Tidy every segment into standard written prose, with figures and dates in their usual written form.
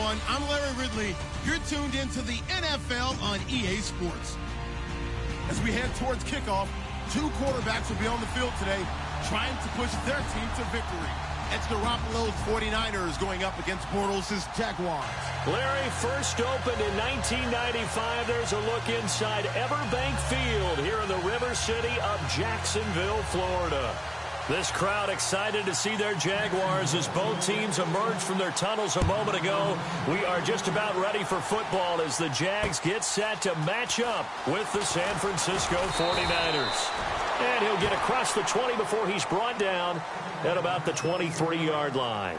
everyone. I'm Larry Ridley. You're tuned into the NFL on EA Sports. As we head towards kickoff, two quarterbacks will be on the field today trying to push their team to victory. It's Garoppolo's 49ers going up against Bortles' Jaguars. Larry, first opened in 1995. There's a look inside Everbank Field here in the River City of Jacksonville, Florida. This crowd excited to see their Jaguars as both teams emerged from their tunnels a moment ago. We are just about ready for football as the Jags get set to match up with the San Francisco 49ers. And he'll get across the 20 before he's brought down at about the 23-yard line.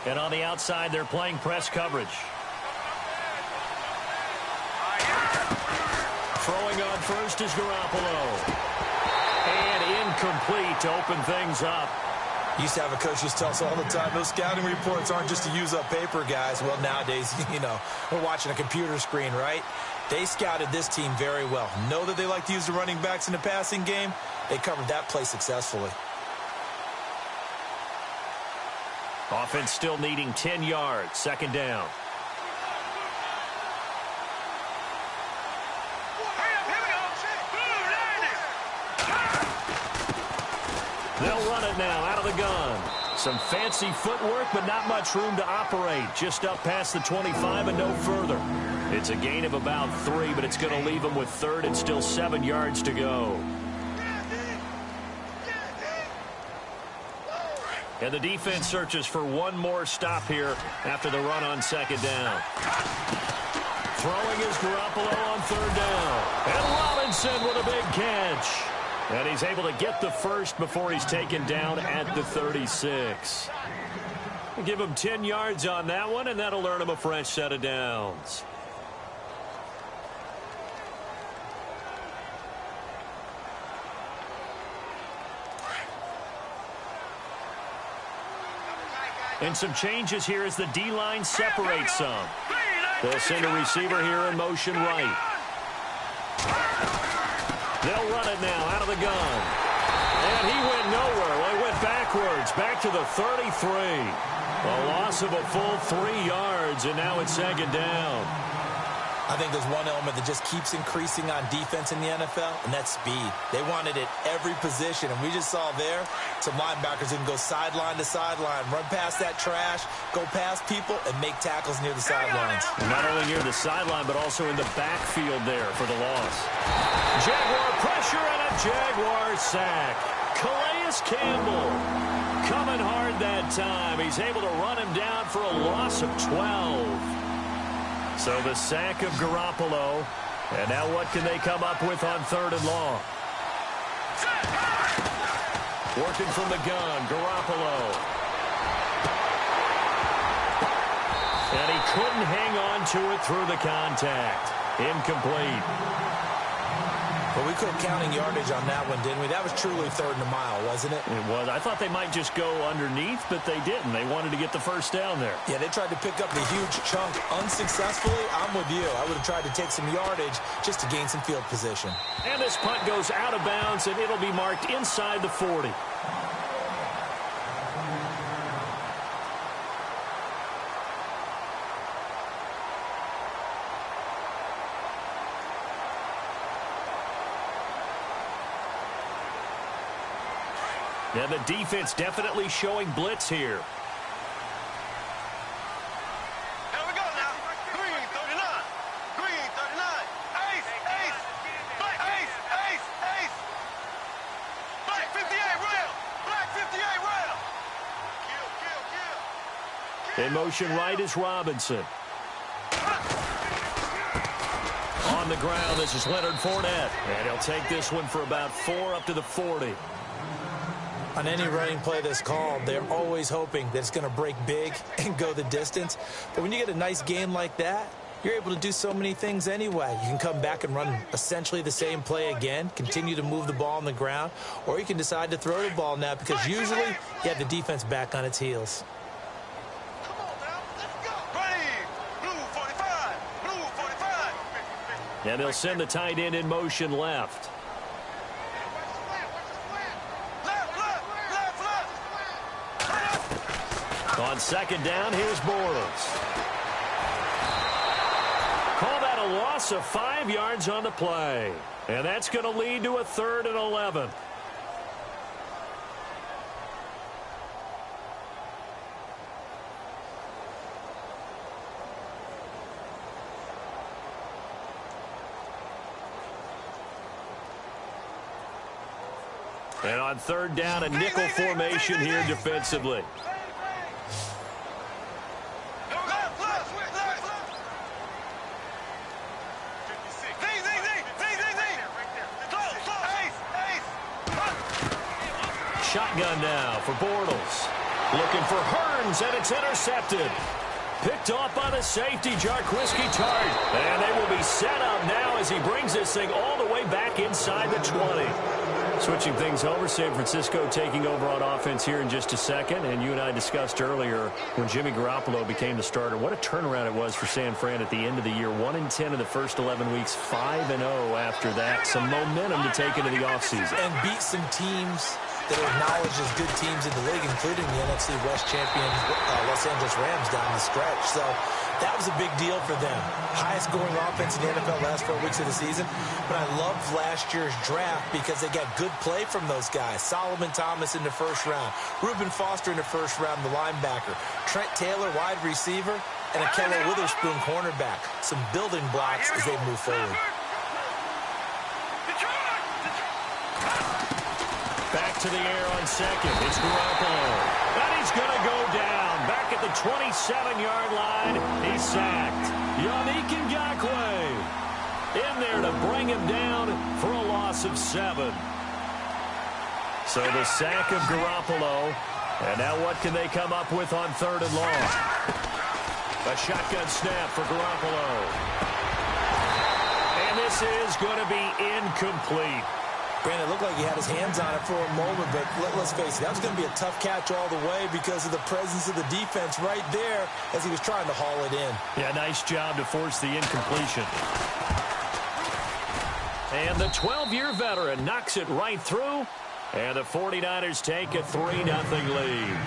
And on the outside, they're playing press coverage. Throwing on first is Garoppolo. And incomplete to open things up. Used to have a coach just tell us all the time, those scouting reports aren't just to use up paper, guys. Well, nowadays, we're watching a computer screen, right? They scouted this team very well. Know that they like to use the running backs in the passing game. They covered that play successfully. Offense still needing 10 yards. Second down. They'll run it now out of the gun. Some fancy footwork, but not much room to operate. Just up past the 25 and no further. It's a gain of about 3, but it's going to leave them with third and still 7 yards to go. And the defense searches for one more stop here after the run on second down. Throwing is Garoppolo on third down. And Robinson with a big catch. And he's able to get the first before he's taken down at the 36. Give him 10 yards on that one, and that'll earn him a fresh set of downs. And some changes here as the D-line separates some. They'll send a receiver here in motion right. They'll run it now out of the gun. And he went nowhere. Well, he went backwards, back to the 33. A loss of a full 3 yards, and now it's second down. I think there's one element that just keeps increasing on defense in the NFL, and that's speed. They want it at every position, and we just saw there some linebackers who can go sideline to sideline, run past that trash, go past people, and make tackles near the sidelines. Not only near the sideline, but also in the backfield there for the loss. Jaguar pressure and a Jaguar sack. Calais Campbell coming hard that time. He's able to run him down for a loss of 12. So the sack of Garoppolo. And now what can they come up with on third and long? Working from the gun, Garoppolo. And he couldn't hang on to it through the contact. Incomplete. But we quit counting yardage on that one, didn't we? That was truly third and a mile, wasn't it? It was. I thought they might just go underneath, but they didn't. They wanted to get the first down there. Yeah, they tried to pick up the huge chunk unsuccessfully. I'm with you. I would have tried to take some yardage just to gain some field position. And this punt goes out of bounds, and it'll be marked inside the 40. Now the defense definitely showing blitz here. Here we go now. Green 39. Green 39. Ace, ace. Black ace, ace, ace. Black 58 rail. Black 58 rail. Kill, kill, kill. In motion right is Robinson. On the ground, this is Leonard Fournette. And he'll take this one for about 4 up to the 40. On any running play that's called, they're always hoping that it's going to break big and go the distance. But when you get a nice gain like that, you're able to do so many things anyway. You can come back and run essentially the same play again, continue to move the ball on the ground, or you can decide to throw the ball now because usually you have the defense back on its heels. Come on now, let's go. Ready, blue 45, blue 45. And they'll send the tight end in motion left. On second down, here's Bortles. Call that a loss of 5 yards on the play. And that's going to lead to a 3rd and 11. And on 3rd down, a nickel formation here defensively. Shotgun now for Bortles. Looking for Hearns, and it's intercepted. Picked off by the safety, Jarquiski Tart. And they will be set up now as he brings this thing all the way back inside the 20. Switching things over, San Francisco taking over on offense here in just a second. And you and I discussed earlier when Jimmy Garoppolo became the starter, what a turnaround it was for San Fran at the end of the year. 1-10 in the first 11 weeks, 5-0 after that. Some momentum to take into the offseason. And beat some teams that are acknowledged as good teams in the league, including the NFC West champion Los Angeles Rams down the stretch. So that was a big deal for them. Highest scoring offense in the NFL last 4 weeks of the season. But I loved last year's draft because they got good play from those guys. Solomon Thomas in the first round. Reuben Foster in the first round, the linebacker. Trent Taylor, wide receiver. And Akello Witherspoon, cornerback. Some building blocks as they move forward. Back to the air on second. It's Garoppolo. And he's going to go down. Back at the 27-yard line. He's sacked. Yannick Ngakoue in there to bring him down for a loss of 7. So the sack of Garoppolo. And now what can they come up with on 3rd and long? A shotgun snap for Garoppolo. And this is going to be incomplete. Brandon, it looked like he had his hands on it for a moment, but let's face it, that was going to be a tough catch all the way because of the presence of the defense right there as he was trying to haul it in. Yeah, nice job to force the incompletion. And the 12-year veteran knocks it right through, and the 49ers take a 3-0 lead.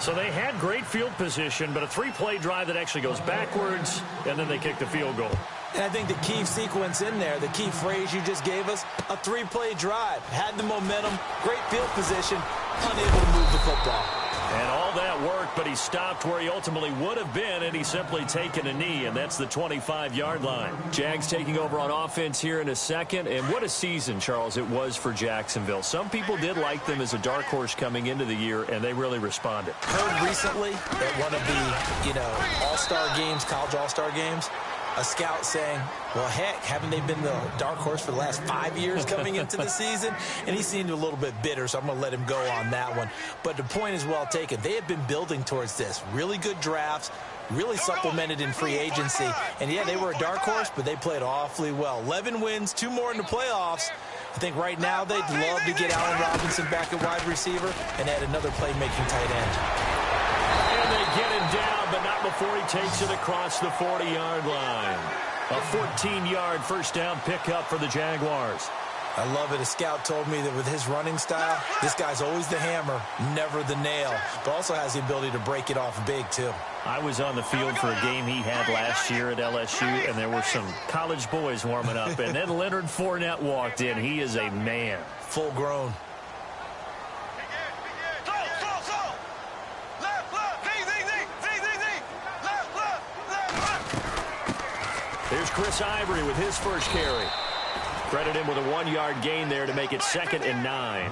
So they had great field position, but a 3-play drive that actually goes backwards, and then they kick the field goal. And I think the key sequence in there, the key phrase you just gave us, a 3-play drive. Had the momentum, great field position, unable to move the football. And all that work, but he stopped where he ultimately would have been, and he's simply taken a knee, and that's the 25-yard line. Jags taking over on offense here in a second, and what a season, Charles, it was for Jacksonville. Some people did like them as a dark horse coming into the year, and they really responded. Heard recently at one of the, all-star games, college all-star games, a scout saying, well, heck, haven't they been the dark horse for the last 5 years coming into the season? And he seemed a little bit bitter, so I'm going to let him go on that one. But the point is well taken. They had been building towards this. Really good drafts, really supplemented in free agency. And, yeah, they were a dark horse, but they played awfully well. 11 wins, 2 more in the playoffs. I think right now they'd love to get Allen Robinson back at wide receiver and add another playmaking tight end. And they get him down, but not before he takes it across the 40-yard line. A 14-yard first down pickup for the Jaguars. I love it. A scout told me that with his running style, this guy's always the hammer, never the nail, but also has the ability to break it off big, too. I was on the field for a game he had last year at LSU, and there were some college boys warming up, and then Leonard Fournette walked in. He is a man. Full grown. Here's Chris Ivory with his first carry. Credit him with a 1-yard gain there to make it 2nd and 9.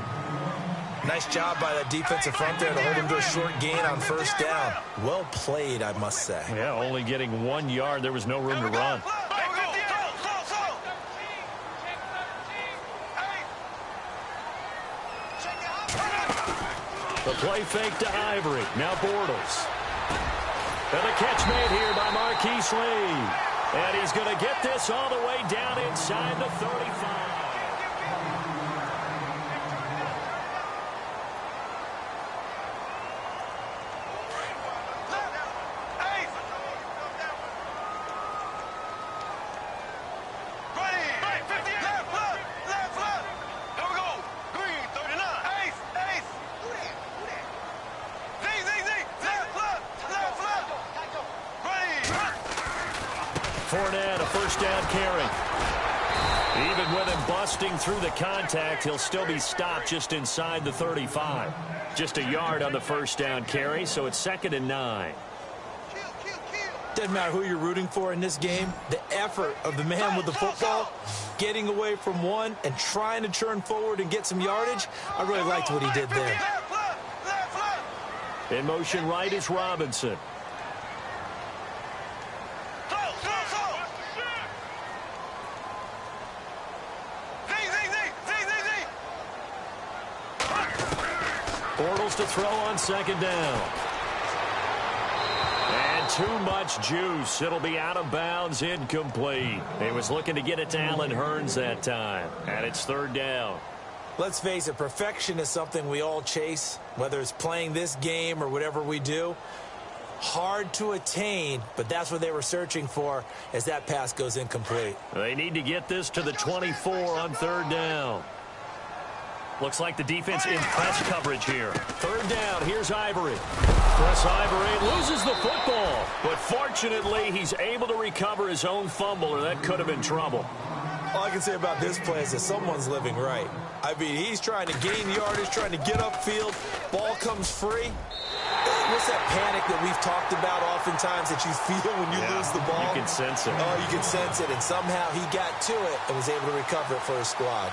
Nice job by that defensive front there to hold him to a short gain on first down. Well played, I must say. Yeah, only getting 1 yard. There was no room to run. The play fake to Ivory. Now Bortles. And the catch made here by Marquise Lee. And he's going to get this all the way down inside the 35. Fournette, a first down carry. Even with him busting through the contact, he'll still be stopped just inside the 35. Just a yard on the first down carry, so it's 2nd and 9. Doesn't matter who you're rooting for in this game. The effort of the man with the football, getting away from one and trying to turn forward and get some yardage, I really liked what he did there. In motion right is Robinson. Bortles to throw on 2nd down. And too much juice. It'll be out of bounds, incomplete. He was looking to get it to Allen Hurns that time. And it's 3rd down. Let's face it, perfection is something we all chase, whether it's playing this game or whatever we do. Hard to attain, but that's what they were searching for as that pass goes incomplete. They need to get this to the 24 on 3rd down. Looks like the defense in press coverage here. 3rd down, here's Ivory. Chris Ivory loses the football, but fortunately he's able to recover his own fumble, or that could have been trouble. All I can say about this play is that someone's living right. I mean, he's trying to gain yardage, trying to get upfield. Ball comes free. What's that panic that we've talked about oftentimes that you feel when you lose the ball? You can sense it. Oh, you can sense it, and somehow he got to it and was able to recover it for his squad.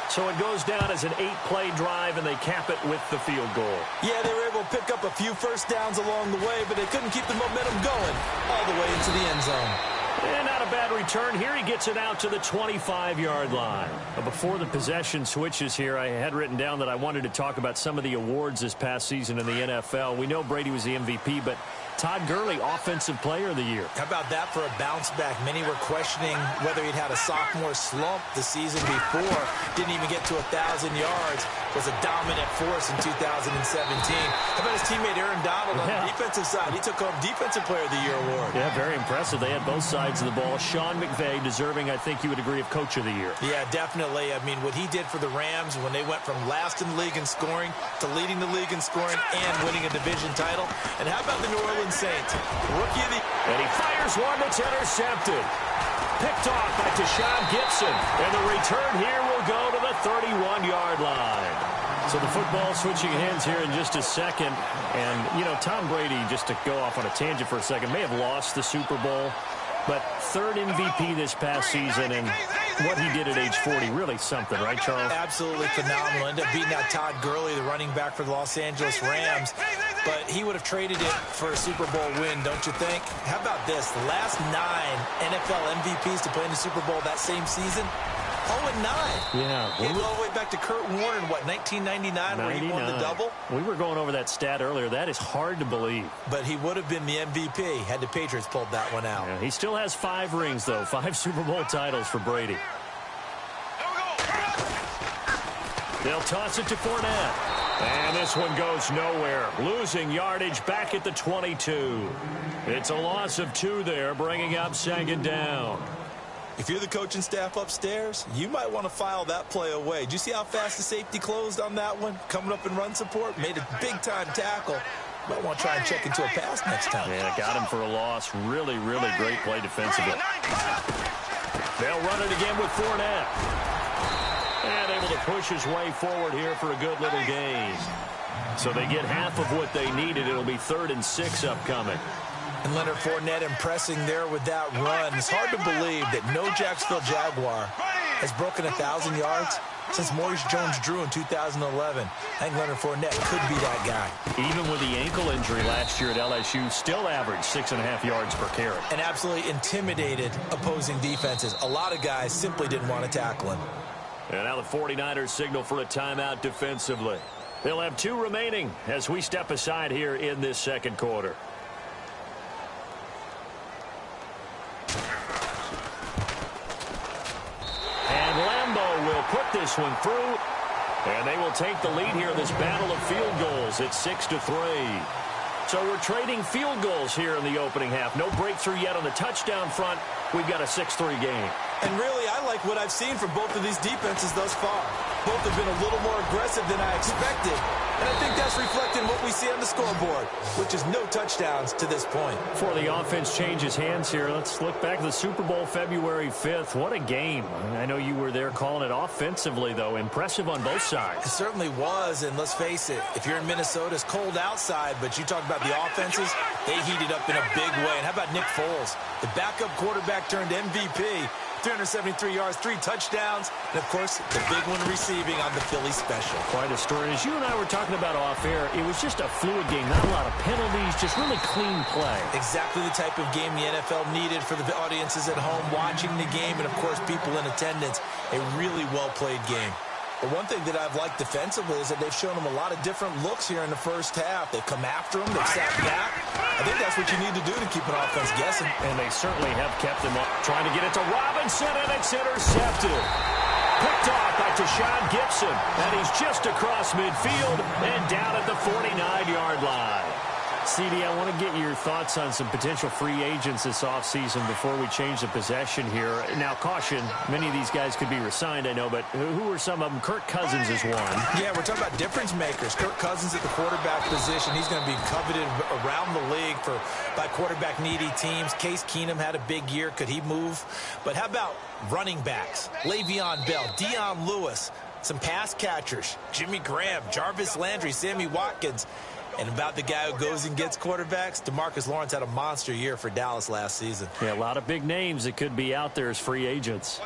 So it goes down as an 8-play drive, and they cap it with the field goal. Yeah, they were able to pick up a few first downs along the way, but they couldn't keep the momentum going all the way into the end zone. And not a bad return. Here he gets it out to the 25-yard line. Before the possession switches here, I had written down that I wanted to talk about some of the awards this past season in the NFL. We know Brady was the MVP, but Todd Gurley, Offensive Player of the Year. How about that for a bounce back? Many were questioning whether he'd had a sophomore slump the season before. Didn't even get to 1,000 yards. Was a dominant force in 2017. How about his teammate Aaron Donald on the defensive side? He took home Defensive Player of the Year award. Yeah, very impressive. They had both sides of the ball. Sean McVay deserving, I think you would agree, of Coach of the Year. Yeah, definitely. I mean, what he did for the Rams when they went from last in the league in scoring to leading the league in scoring and winning a division title. And how about the New Orleans Saints? Rookie of the... And he fires one that's intercepted. Picked off by Deshaun Gibson. And the return here will go to the 31-yard line. So the football switching hands here in just a second. And, you know, Tom Brady, just to go off on a tangent for a second, may have lost the Super Bowl. But 3rd MVP this past season, and what he did at age 40, really something, right, Charles? Absolutely phenomenal. Ended up beating out Todd Gurley, the running back for the Los Angeles Rams. But he would have traded it for a Super Bowl win, don't you think? How about this? The last 9 NFL MVPs to play in the Super Bowl that same season, 0-9. Yeah. He all the way back to Kurt Warner in, what, 1999 where he won the double? We were going over that stat earlier. That is hard to believe. But he would have been the MVP had the Patriots pulled that one out. Yeah, he still has 5 rings, though. 5 Super Bowl titles for Brady. They'll toss it to Fournette. And this one goes nowhere. Losing yardage back at the 22. It's a loss of 2 there, bringing up 2nd down. If you're the coaching staff upstairs, you might want to file that play away. Did you see how fast the safety closed on that one? Coming up in run support, made a big-time tackle. Might want to try and check into a pass next time. Yeah, got him for a loss. Really, really great play defensively. They'll run it again with Fournette. And able to push his way forward here for a good little gain. So they get half of what they needed. It'll be 3rd and 6 upcoming. And Leonard Fournette impressing there with that run. It's hard to believe that no Jacksonville Jaguar has broken 1,000 yards since Maurice Jones-Drew in 2011. I think Leonard Fournette could be that guy. Even with the ankle injury last year at LSU, still averaged 6.5 yards per carry. And absolutely intimidated opposing defenses. A lot of guys simply didn't want to tackle him. And now the 49ers signal for a timeout defensively. They'll have 2 remaining as we step aside here in this 2nd quarter. get this one through. And they will take the lead here in this battle of field goals. It's 6-3. So we're trading field goals here in the opening half. No breakthrough yet on the touchdown front. We've got a 6-3 game. And really, I like what I've seen from both of these defenses thus far. Both have been a little more aggressive than I expected. And I think that's reflected in what we see on the scoreboard, which is no touchdowns to this point. Before the offense changes hands here, let's look back to the Super Bowl February 5th. What a game. I know you were there calling it offensively, though. Impressive on both sides. It certainly was, and let's face it, if you're in Minnesota, it's cold outside, but you talk about the offenses, they heated up in a big way. And how about Nick Foles? The backup quarterback turned MVP. 373 yards, 3 touchdowns, and, of course, the big one receiving on the Philly special. Quite a story. As you and I were talking about off air, it was just a fluid game. Not a lot of penalties, just really clean play. Exactly the type of game the NFL needed for the audiences at home watching the game and, of course, people in attendance. A really well-played game. But one thing that I've liked defensively is that they've shown them a lot of different looks here in the first half. They've come after them. They've sat back. I think that's what you need to do to keep an offense guessing. And they certainly have kept them up. Trying to get it to Robinson, and it's intercepted. Picked off by Tashawn Gibson. And he's just across midfield and down at the 49-yard line. CD, I want to get your thoughts on some potential free agents this offseason before we change the possession here. Now, caution, many of these guys could be resigned, I know, but who are some of them? Kirk Cousins is one. Yeah, we're talking about difference makers. Kirk Cousins at the quarterback position. He's going to be coveted around the league by quarterback-needy teams. Case Keenum had a big year. Could he move? But how about running backs? Le'Veon Bell, Dion Lewis, some pass catchers, Jimmy Graham, Jarvis Landry, Sammy Watkins. And about the guy who goes and gets quarterbacks, DeMarcus Lawrence had a monster year for Dallas last season. Yeah, a lot of big names that could be out there as free agents.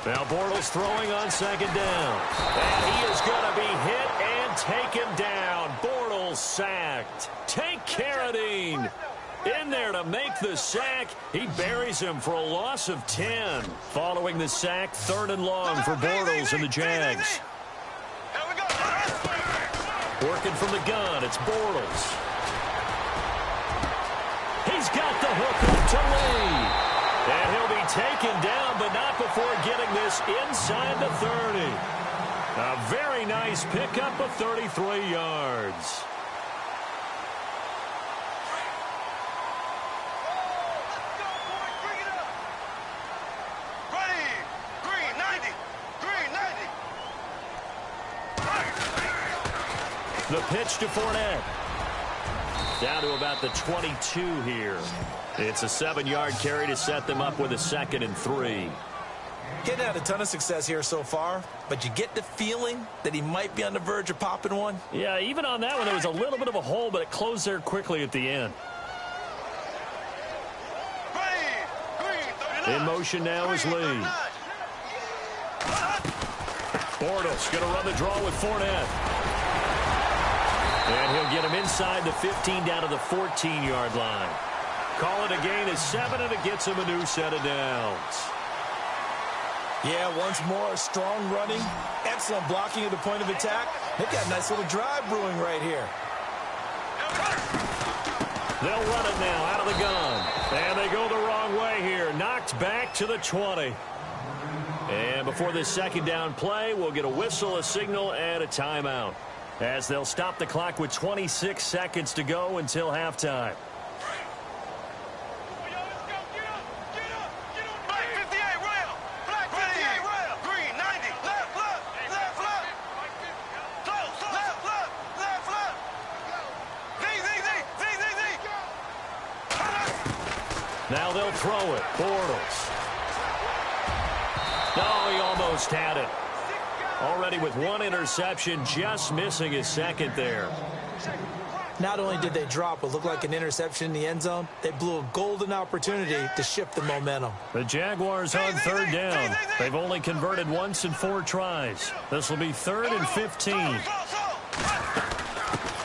Now Bortles throwing on second down. And he is going to be hit and taken down. Bortles sacked. Tank Carradine in there to make the sack. He buries him for a loss of 10. Following the sack, 3rd and long for Bortles and the Jags. Working from the gun, it's Bortles. He's got the hook up to Lee. And he'll be taken down, but not before getting this inside the 30. A very nice pickup of 33 yards. The pitch to Fournette. Down to about the 22 here. It's a 7-yard carry to set them up with a 2nd and 3. Getting had a ton of success here so far, but you get the feeling that he might be on the verge of popping one. Yeah, even on that one, there was a little bit of a hole, but it closed there quickly at the end. In motion now is Lee. Bortles going to run the draw with Fournette. And he'll get him inside the 15 down to the 14-yard line. Call it a gain of 7, and it gets him a new set of downs. Yeah, once more, strong running, excellent blocking at the point of attack. They've got a nice little drive brewing right here. They'll run it now out of the gun. And they go the wrong way here. Knocked back to the 20. And before this 2nd down play, we'll get a whistle, a signal, and a timeout, as they'll stop the clock with 26 seconds to go until halftime. Now they'll throw it. Bortles. Oh, he almost had it. Already with 1 interception, just missing his 2nd there. Not only did they drop what looked like an interception in the end zone, they blew a golden opportunity to shift the momentum. The Jaguars on 3rd down. They've only converted once in 4 tries. This will be 3rd and 15.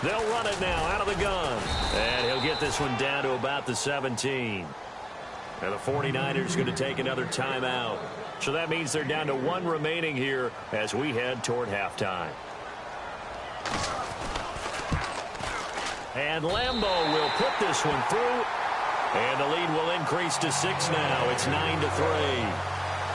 They'll run it now out of the gun. And he'll get this one down to about the 17. And the 49ers going to take another timeout. So that means they're down to one remaining here as we head toward halftime. And Lambeau will put this one through. And the lead will increase to 6 now. It's 9-3.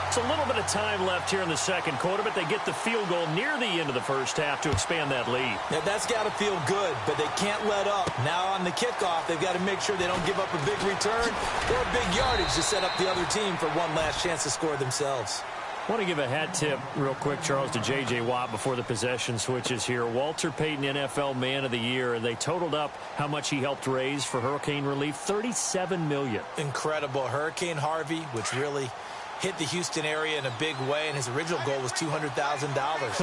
It's a little bit of time left here in the second quarter, but they get the field goal near the end of the first half to expand that lead. Yeah, that's got to feel good, but they can't let up. Now on the kickoff, they've got to make sure they don't give up a big return or a big yardage to set up the other team for one last chance to score themselves. I want to give a hat tip real quick, Charles, to J.J. Watt before the possession switches here. Walter Payton, NFL Man of the Year, and they totaled up how much he helped raise for hurricane relief, $37 million. Incredible. Hurricane Harvey, which really hit the Houston area in a big way, and his original goal was $200,000.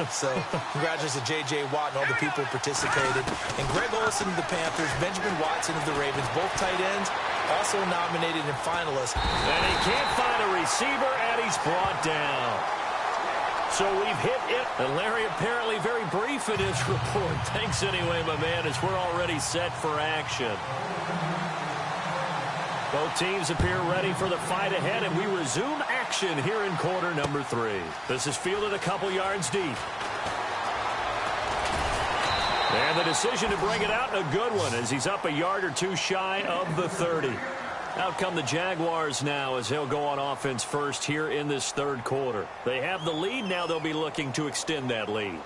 So congratulations to J.J. Watt and all the people who participated. And Greg Olsen of the Panthers, Benjamin Watson of the Ravens, both tight ends, also nominated and finalists. And he can't find a receiver, and he's brought down. So we've hit it. And Larry apparently very brief in his report. Thanks anyway, my man, as we're already set for action. Both teams appear ready for the fight ahead, and we resume action here in quarter number 3. This is fielded a couple yards deep. And the decision to bring it out, a good one, as he's up a yard or two shy of the 30. Out come the Jaguars now as they'll go on offense first here in this third quarter. They have the lead. Now they'll be looking to extend that lead.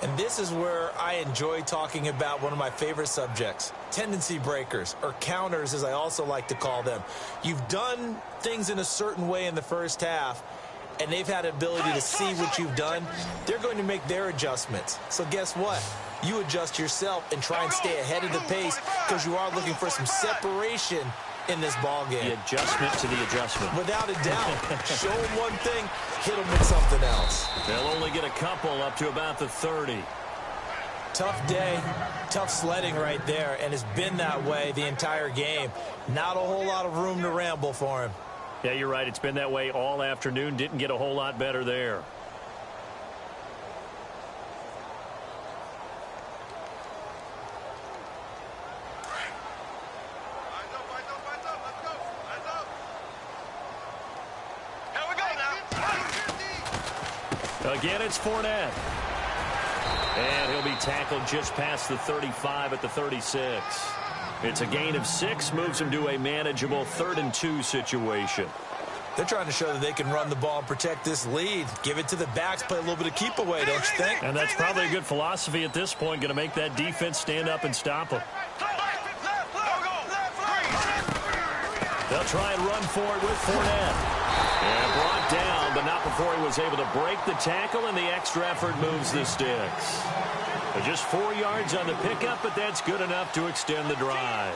And this is where I enjoy talking about one of my favorite subjects, tendency breakers, or counters as I also like to call them. You've done things in a certain way in the first half, and they've had the ability to see what you've done. They're going to make their adjustments. So guess what? You adjust yourself and try and stay ahead of the pace because you are looking for some separation in this ball game. The adjustment to the adjustment. Without a doubt. Show them one thing, hit them with something else. They'll only get a couple up to about the 30. Tough day, tough sledding right there, and it's been that way the entire game. Not a whole lot of room to ramble for him. Yeah, you're right. It's been that way all afternoon. Didn't get a whole lot better there. Again, it's Fournette. And he'll be tackled just past the 35 at the 36. It's a gain of 6, moves him to a manageable 3rd and 2 situation. They're trying to show that they can run the ball and protect this lead. Give it to the backs, play a little bit of keep away, don't you think? And that's probably a good philosophy at this point, going to make that defense stand up and stop them. They'll try and run for it with Fournette. And brought down, but not before he was able to break the tackle, and the extra effort moves the sticks. Just 4 yards on the pickup, but that's good enough to extend the drive.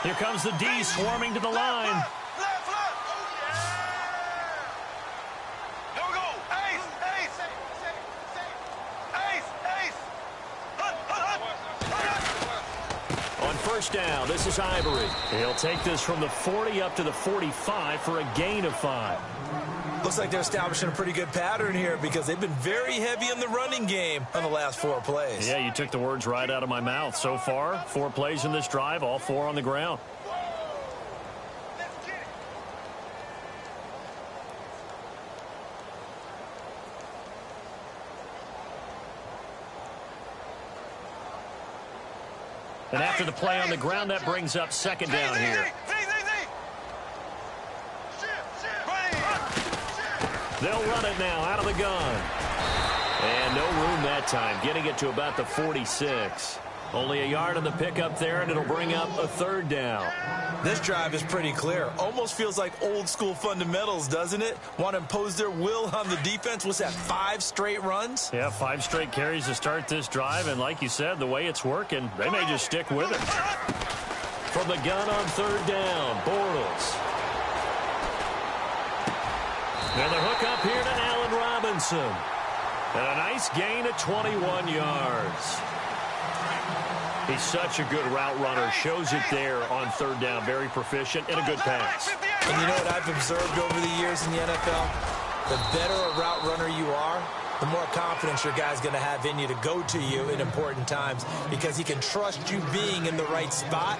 Here comes the D swarming to the line. First down, this is Ivory. He'll take this from the 40 up to the 45 for a gain of 5. Looks like they're establishing a pretty good pattern here because they've been very heavy in the running game on the last 4 plays. Yeah, you took the words right out of my mouth. So far, 4 plays in this drive, all 4 on the ground. And after the play on the ground, that brings up second down here. They'll run it now out of the gun. And no room that time, getting it to about the 46. Only a yard on the pickup there, and it'll bring up a 3rd down. This drive is pretty clear. Almost feels like old school fundamentals, doesn't it? Want to impose their will on the defense. What's that, 5 straight runs? Yeah, 5 straight carries to start this drive, and like you said, the way it's working, they may just stick with it. From the gun on 3rd down, Bortles. And the hook up here to Allen Robinson. And a nice gain of 21 yards. He's such a good route runner. Shows it there on 3rd down. Very proficient and a good pass. And you know what I've observed over the years in the NFL? The better a route runner you are, the more confidence your guy's going to have in you to go to you in important times because he can trust you being in the right spot,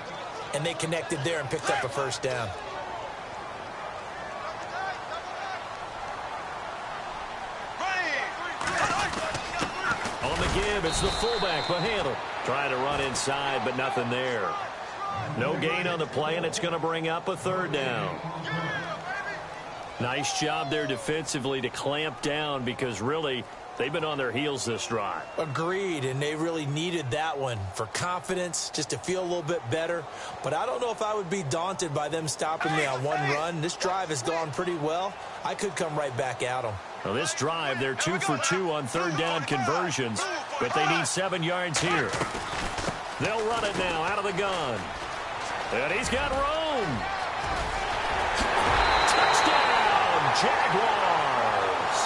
and they connected there and picked up a first down. On the give, it's the fullback, Mahana. Trying to run inside, but nothing there. No gain on the play, and it's going to bring up a third down. Nice job there defensively to clamp down because really they've been on their heels this drive. Agreed, and they really needed that one for confidence, just to feel a little bit better. But I don't know if I would be daunted by them stopping me on one run. This drive has gone pretty well. I could come right back at them. Well, this drive, they're 2 for 2 on third down conversions, but they need 7 yards here. They'll run it now out of the gun. And he's got room. Touchdown, Jaguars.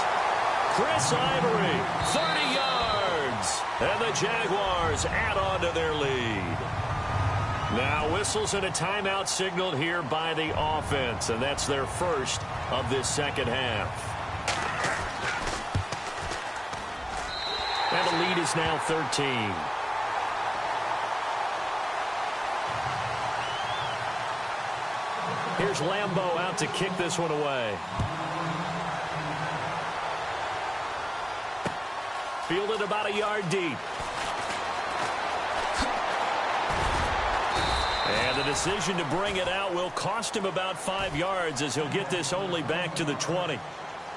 Chris Ivory, 30 yards. And the Jaguars add on to their lead. Now whistles and a timeout signaled here by the offense, and that's their first of this second half. And the lead is now 13. Here's Lambeau out to kick this one away. Fielded about a yard deep. And the decision to bring it out will cost him about 5 yards as he'll get this only back to the 20.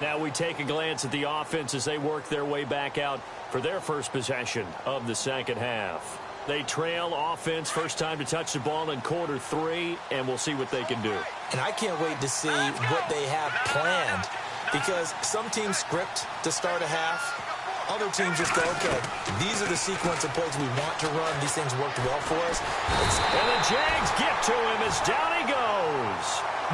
Now we take a glance at the offense as they work their way back out for their first possession of the second half. They trail offense, first time to touch the ball in quarter 3, and we'll see what they can do. And I can't wait to see what they have planned, because some teams script to start a half. Other teams just go, okay, these are the sequence of plays we want to run. These things worked well for us. And the Jags get to him as down he goes.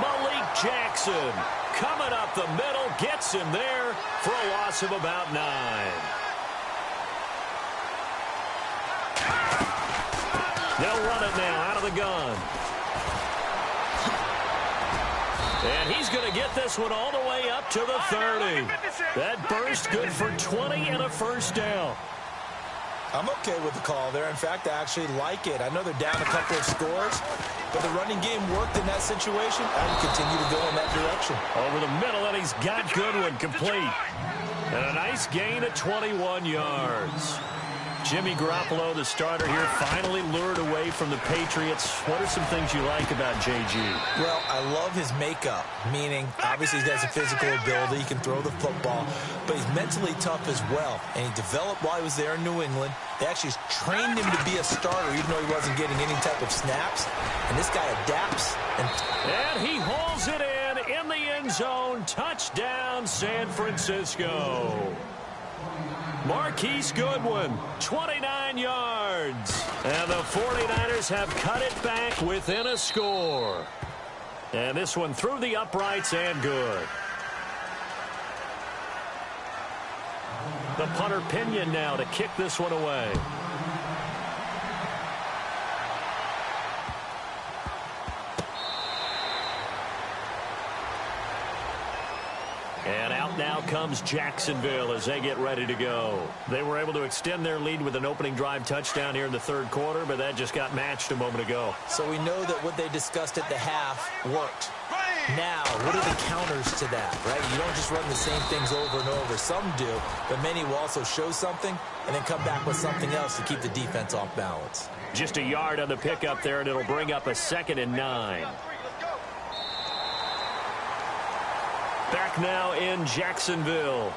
Malik Jackson coming up the middle, gets him there for a loss of about 9. They'll run it now out of the gun. And he's going to get this one all the way up to the 30. That burst good for 20 and a first down. I'm okay with the call there. In fact, I actually like it. I know they're down a couple of scores, but the running game worked in that situation. I would continue to go in that direction. Over the middle, and he's got Goodwin complete. And a nice gain of 21 yards. Jimmy Garoppolo, the starter here, finally lured away from the Patriots. What are some things you like about JG? Well, I love his makeup, meaning obviously he has a physical ability. He can throw the football, but he's mentally tough as well. And he developed while he was there in New England. They actually trained him to be a starter even though he wasn't getting any type of snaps. And this guy adapts. And he hauls it in the end zone. Touchdown, San Francisco. Marquise Goodwin, 29 yards. And the 49ers have cut it back within a score. And this one through the uprights and good. The punter Pinion now to kick this one away. And out now comes Jacksonville as they get ready to go. They were able to extend their lead with an opening drive touchdown here in the third quarter, but that just got matched a moment ago. So we know that what they discussed at the half worked. Now, what are the counters to that, right? You don't just run the same things over and over. Some do, but many will also show something and then come back with something else to keep the defense off balance. Just a yard on the pickup there, and it'll bring up a 2nd and 9. Back now in Jacksonville.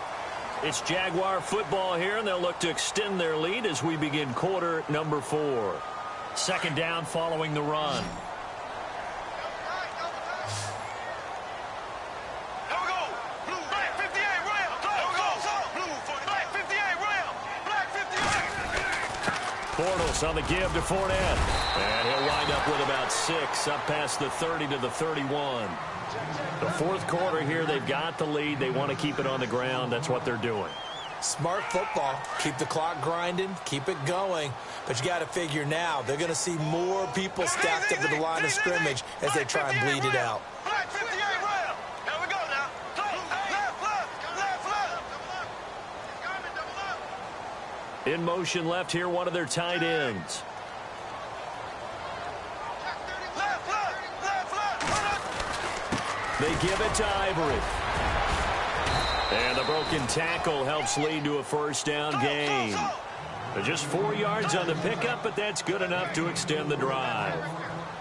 It's Jaguar football here, and they'll look to extend their lead as we begin quarter number 4. 2nd down following the run. Bortles on the give to Fournette. And he'll wind up with about 6, up past the 30 to the 31. The fourth quarter here, they've got the lead. They want to keep it on the ground. That's what they're doing. Smart football. Keep the clock grinding. Keep it going. But you got to figure now, they're going to see more people stacked up at the line of scrimmage as they try and bleed it out. In motion left here, one of their tight ends. They give it to Ivory. And the broken tackle helps lead to a first down gain. Just 4 yards on the pickup, but that's good enough to extend the drive.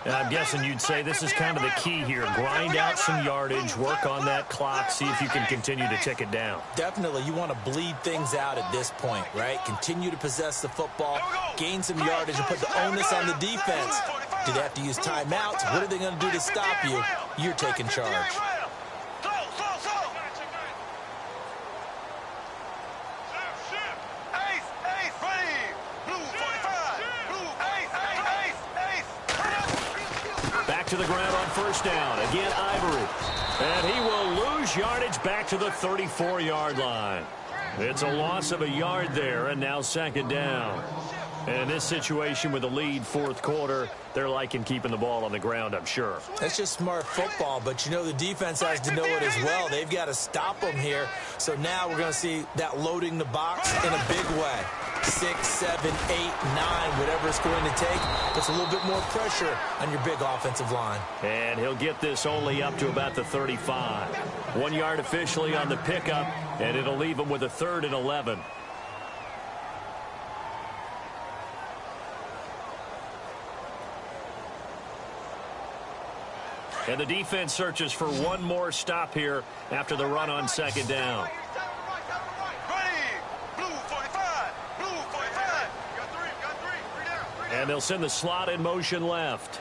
And I'm guessing you'd say this is kind of the key here. Grind out some yardage, work on that clock, see if you can continue to tick it down. Definitely, you want to bleed things out at this point, right? Continue to possess the football, gain some yardage, and put the onus on the defense. Do they have to use timeouts? What are they going to do to stop you? You're taking charge. To the ground on first down. Again, Ivory. And he will lose yardage back to the 34-yard line. It's a loss of a yard there, and now second down. And in this situation with a lead fourth quarter, they're liking keeping the ball on the ground, I'm sure. That's just smart football, but you know the defense has to know it as well. They've got to stop them here. So now we're going to see that loading the box in a big way. 6, 7, 8, 9, whatever it's going to take. Puts a little bit more pressure on your big offensive line. And he'll get this only up to about the 35. 1 yard officially on the pickup, and it'll leave him with a 3rd and 11. And the defense searches for one more stop here after the run on second down. And they'll send the slot in motion left.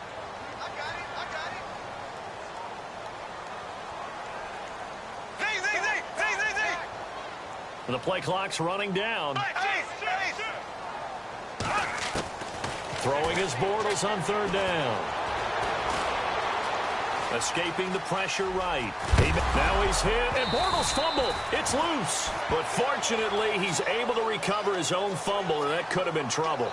The play clock's running down. Throwing his Bortles on third down. Escaping the pressure right. Now he's hit, and Bortles fumbled. It's loose. But fortunately, he's able to recover his own fumble, or that could have been trouble.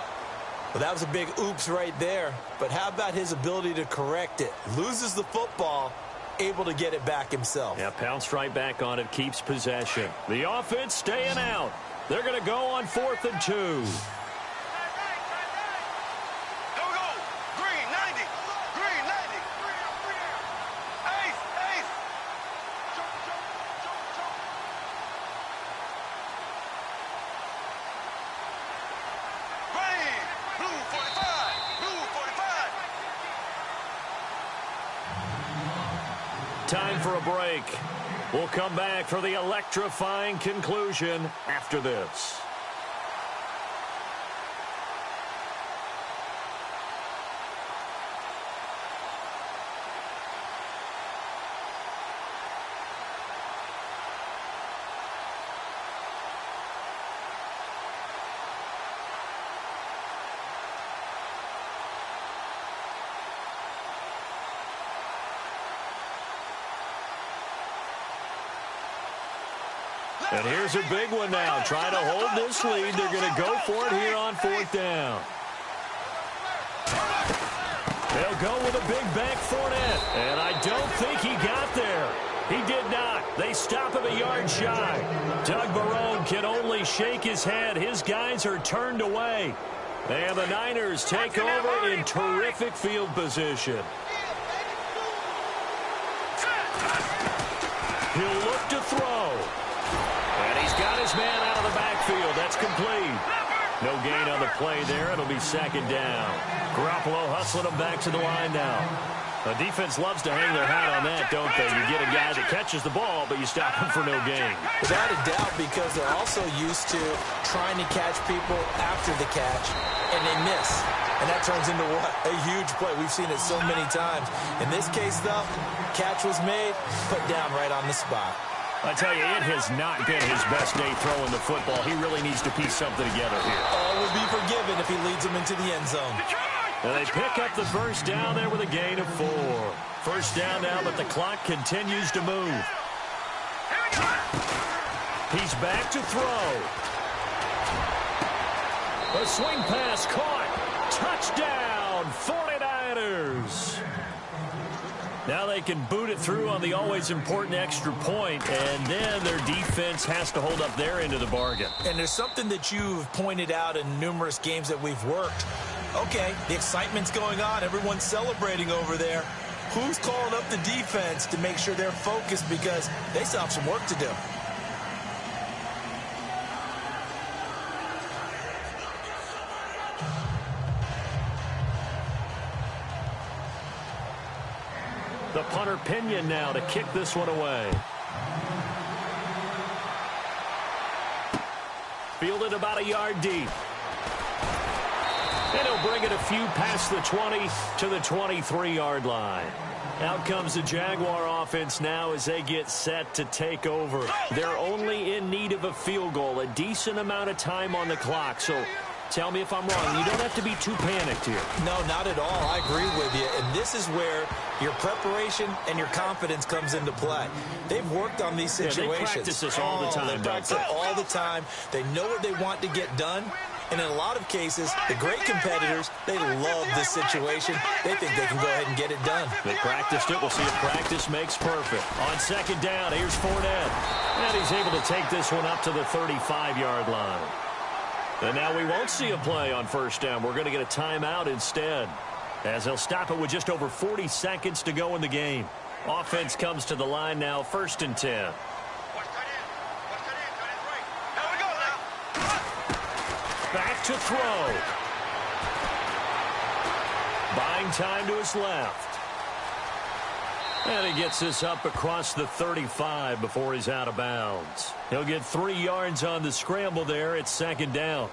Well, that was a big oops right there. But how about his ability to correct it? Loses the football, able to get it back himself. Yeah, pounced right back on it, keeps possession. The offense staying out. They're going to go on 4th and 2. Time for a break. We'll come back for the electrifying conclusion after this. And here's a big one now. Trying to hold this lead. They're going to go for it here on 4th down. They'll go with a big bank Fournette. And I don't think he got there. He did not. They stop him a yard shy. Doug Marrone can only shake his head. His guys are turned away. And the Niners take over in terrific field position. He'll look to throw. And he's got his man out of the backfield. That's complete. No gain on the play there. It'll be second down. Garoppolo hustling him back to the line now. The defense loves to hang their hat on that, don't they? You get a guy that catches the ball, but you stop him for no gain. Without a doubt, because they're also used to trying to catch people after the catch, and they miss. And that turns into what? A huge play. We've seen it so many times. In this case, though, catch was made, put down right on the spot. I tell you, it has not been his best day throwing the football. He really needs to piece something together here. All will be forgiven if he leads them into the end zone. And they pick up the first down there with a gain of 4. First down now, but the clock continues to move. He's back to throw. A swing pass caught. Touchdown, 49ers. Now they can boot it through on the always important extra point, and then their defense has to hold up their end of the bargain. And there's something that you've pointed out in numerous games that we've worked. Okay, the excitement's going on. Everyone's celebrating over there. Who's calling up the defense to make sure they're focused, because they still have some work to do? The punter Pinion now to kick this one away. Fielded about a yard deep. And he'll bring it a few past the 20 to the 23-yard line. Out comes the Jaguar offense now as they get set to take over. They're only in need of a field goal, a decent amount of time on the clock. So tell me if I'm wrong. You don't have to be too panicked here. No, not at all. I agree with you. And this is where your preparation and your confidence comes into play. They've worked on these situations. They practice this all the time. They practice it all the time. They know what they want to get done. And in a lot of cases, the great competitors, they love this situation. They think they can go ahead and get it done. They practiced it. We'll see if practice makes perfect. On second down, here's Fournette. And he's able to take this one up to the 35-yard line. And now we won't see a play on first down. We're going to get a timeout instead, as they'll stop it with just over 40 seconds to go in the game. Offense comes to the line now, 1st and 10. Back to throw. Buying time to his left. And he gets this up across the 35 before he's out of bounds. He'll get 3 yards on the scramble there. It's 2nd down.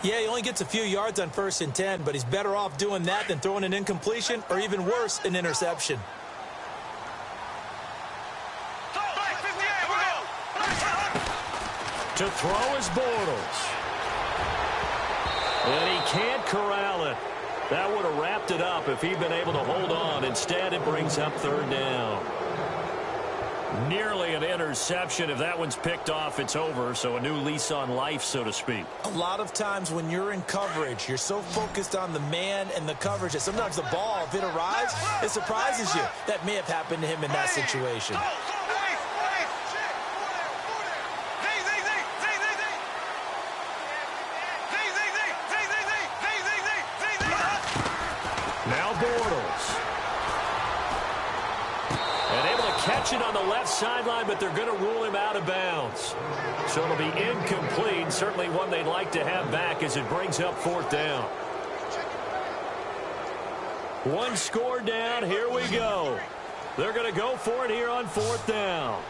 Yeah, he only gets a few yards on 1st and 10, but he's better off doing that than throwing an incompletion, or even worse, an interception. To throw is Bortles. And he can't corral it. That would have wrapped it up if he'd been able to hold on. Instead, it brings up 3rd down. Nearly an interception. If that one's picked off, it's over. So a new lease on life, so to speak. A lot of times when you're in coverage, you're so focused on the man and the coverage that sometimes the ball, if it arrives, it surprises you. That may have happened to him in that situation. Now Bortles. And able to catch it on the left sideline, but they're going to rule him out of bounds. So it'll be incomplete. Certainly one they'd like to have back as it brings up 4th down. One score down. Here we go. They're going to go for it here on 4th down.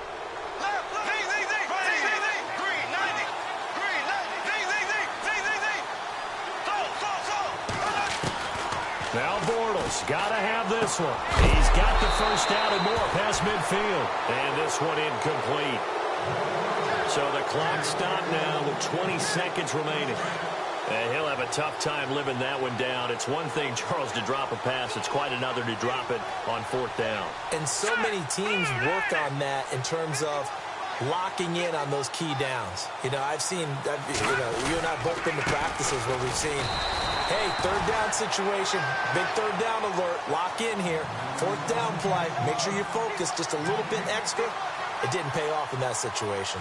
Now Bortles got to have this one. He's got the 1st down and more past midfield. And this one incomplete. So the clock stopped now with 20 seconds remaining. And he'll have a tough time living that one down. It's one thing, Charles, to drop a pass. It's quite another to drop it on 4th down. And so many teams work on that in terms of locking in on those key downs. You know, you and I both been to practices where we've seen, hey, 3rd down situation, big 3rd down alert, lock in here, 4th down play, make sure you're focused just a little bit extra. It didn't pay off in that situation.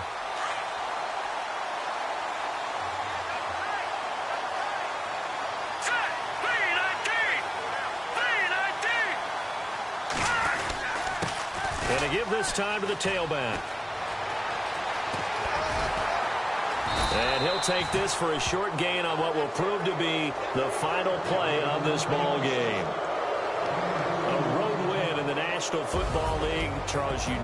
Going to give this time to the tailback. And he'll take this for a short gain on what will prove to be the final play of this ball game. A road win in the National Football League. Charles, you